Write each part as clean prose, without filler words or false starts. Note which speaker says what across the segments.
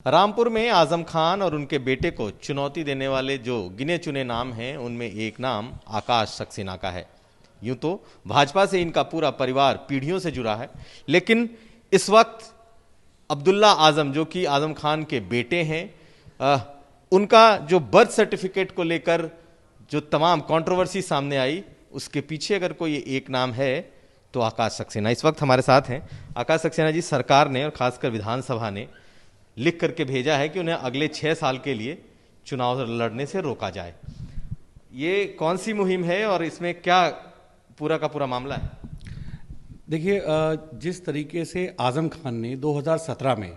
Speaker 1: रामपुर में आजम खान और उनके बेटे को चुनौती देने वाले जो गिने चुने नाम हैं उनमें एक नाम आकाश सक्सेना का है। यूं तो भाजपा से इनका पूरा परिवार पीढ़ियों से जुड़ा है, लेकिन इस वक्त अब्दुल्ला आजम जो कि आजम खान के बेटे हैं, उनका जो बर्थ सर्टिफिकेट को लेकर जो तमाम कंट्रोवर्सी सामने आई, उसके पीछे अगर कोई एक नाम है तो आकाश सक्सेना इस वक्त हमारे साथ हैं। आकाश सक्सेना जी, सरकार ने और खासकर विधानसभा ने लिख करके भेजा है कि उन्हें अगले 6 साल के लिए चुनाव लड़ने से रोका जाए। ये कौन सी मुहिम है और इसमें क्या पूरा का पूरा मामला है?
Speaker 2: देखिए, जिस तरीके से आजम खान ने 2017 में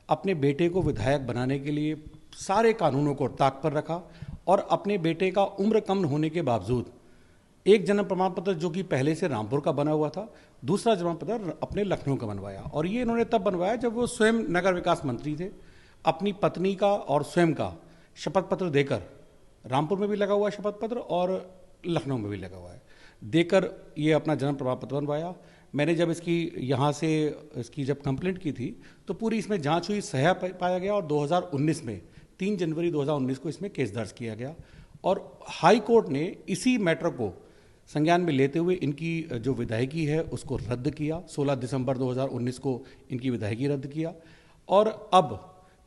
Speaker 2: अपने बेटे को विधायक बनाने के लिए सारे कानूनों को ताक पर रखा और अपने बेटे का उम्र कम होने के बावजूद एक जन्म प्रमाण पत्र जो कि पहले से रामपुर का बना हुआ था, दूसरा जन्म पत्र अपने लखनऊ का बनवाया। और ये इन्होंने तब बनवाया जब वो स्वयं नगर विकास मंत्री थे। अपनी पत्नी का और स्वयं का शपथ पत्र देकर, रामपुर में भी लगा हुआ है शपथ पत्र और लखनऊ में भी लगा हुआ है, देकर ये अपना जन्म प्रमाण पत्र बनवाया। मैंने जब इसकी यहाँ से इसकी जब कंप्लेंट की थी तो पूरी इसमें जांच हुई, सही पाया गया और 2019 में 3 जनवरी 2019 को इसमें केस दर्ज किया गया और हाई कोर्ट ने इसी मैटर को संज्ञान में लेते हुए इनकी जो विधायकी है उसको रद्द किया। 16 दिसंबर 2019 को इनकी विधायकी रद्द किया और अब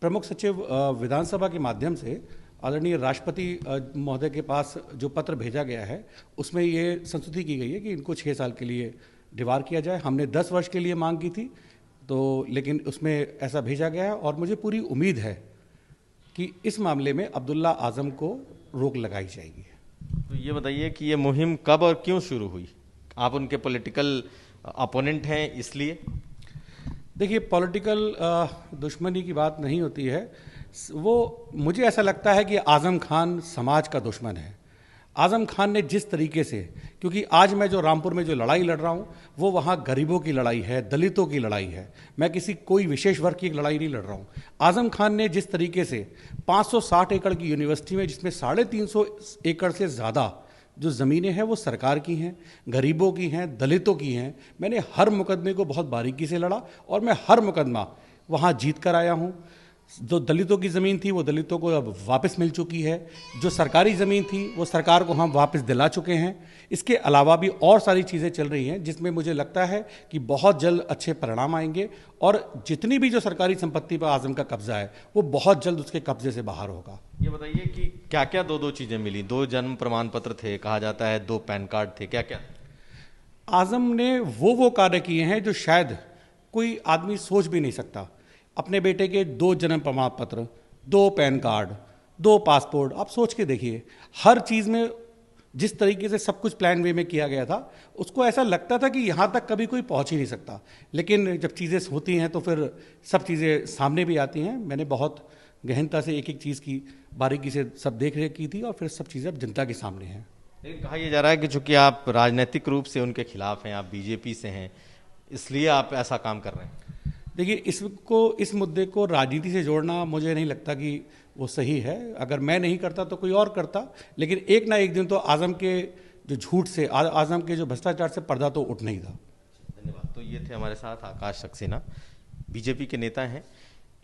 Speaker 2: प्रमुख सचिव विधानसभा के माध्यम से आदरणीय राष्ट्रपति महोदय के पास जो पत्र भेजा गया है उसमें ये संस्तुति की गई है कि इनको 6 साल के लिए डिवार किया जाए। हमने 10 वर्ष के लिए मांग की थी, तो लेकिन उसमें ऐसा भेजा गया है और मुझे पूरी उम्मीद है कि इस मामले में अब्दुल्ला आजम को रोक लगाई जाएगी।
Speaker 1: तो ये बताइए कि ये मुहिम कब और क्यों शुरू हुई? आप उनके पॉलिटिकल अपोनेंट हैं इसलिए?
Speaker 2: देखिए, पॉलिटिकल दुश्मनी की बात नहीं होती है। वो मुझे ऐसा लगता है कि आजम खान समाज का दुश्मन है। आजम खान ने जिस तरीके से, क्योंकि आज मैं जो रामपुर में जो लड़ाई लड़ रहा हूँ वो वहाँ गरीबों की लड़ाई है, दलितों की लड़ाई है, मैं किसी कोई विशेष वर्ग की लड़ाई नहीं लड़ रहा हूँ। आजम खान ने जिस तरीके से 560 एकड़ की यूनिवर्सिटी में, जिसमें 350 एकड़ से ज़्यादा जो ज़मीनें हैं वो सरकार की हैं, गरीबों की हैं, दलितों की हैं, मैंने हर मुकदमे को बहुत बारीकी से लड़ा और मैं हर मुकदमा वहाँ जीत कर आया हूँ। जो दलितों की ज़मीन थी वो दलितों को अब वापस मिल चुकी है, जो सरकारी ज़मीन थी वो सरकार को हम वापस दिला चुके हैं। इसके अलावा भी और सारी चीज़ें चल रही हैं जिसमें मुझे लगता है कि बहुत जल्द अच्छे परिणाम आएंगे और जितनी भी जो सरकारी संपत्ति पर आजम का कब्जा है वो बहुत जल्द उसके कब्जे से बाहर होगा।
Speaker 1: ये बताइए कि क्या क्या दो चीज़ें मिली? 2 जन्म प्रमाण पत्र थे, कहा जाता है 2 पैन कार्ड थे, क्या क्या?
Speaker 2: आजम ने वो कार्य किए हैं जो शायद कोई आदमी सोच भी नहीं सकता। अपने बेटे के 2 जन्म प्रमाण पत्र, 2 पैन कार्ड, 2 पासपोर्ट, आप सोच के देखिए। हर चीज़ में जिस तरीके से सब कुछ प्लान वे में किया गया था, उसको ऐसा लगता था कि यहाँ तक कभी कोई पहुँच ही नहीं सकता। लेकिन जब चीज़ें होती हैं तो फिर सब चीज़ें सामने भी आती हैं। मैंने बहुत गहनता से एक एक चीज़ की बारीकी से सब देख रेख की थी और फिर सब चीज़ें अब जनता के सामने हैं।
Speaker 1: लेकिन कहा यह जा रहा है कि चूंकि आप राजनीतिक रूप से उनके खिलाफ हैं, आप बीजेपी से हैं, इसलिए आप ऐसा काम कर रहे हैं।
Speaker 2: देखिए, इस मुद्दे को राजनीति से जोड़ना मुझे नहीं लगता कि वो सही है। अगर मैं नहीं करता तो कोई और करता, लेकिन एक ना एक दिन तो आजम के जो झूठ से, आजम के जो भ्रष्टाचार से पर्दा तो उठना ही था।
Speaker 1: धन्यवाद। तो ये थे हमारे साथ आकाश सक्सेना, बीजेपी के नेता हैं,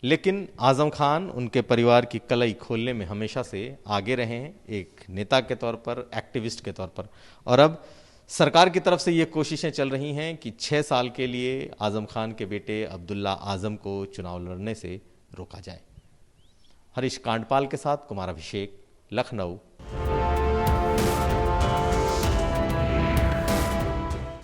Speaker 1: लेकिन आजम खान उनके परिवार की कलई खोलने में हमेशा से आगे रहे हैं, एक नेता के तौर पर, एक्टिविस्ट के तौर पर। और अब सरकार की तरफ से ये कोशिशें चल रही हैं कि 6 साल के लिए आजम खान के बेटे अब्दुल्ला आजम को चुनाव लड़ने से रोका जाए। हरीश कांडपाल के साथ कुमार अभिषेक, लखनऊ।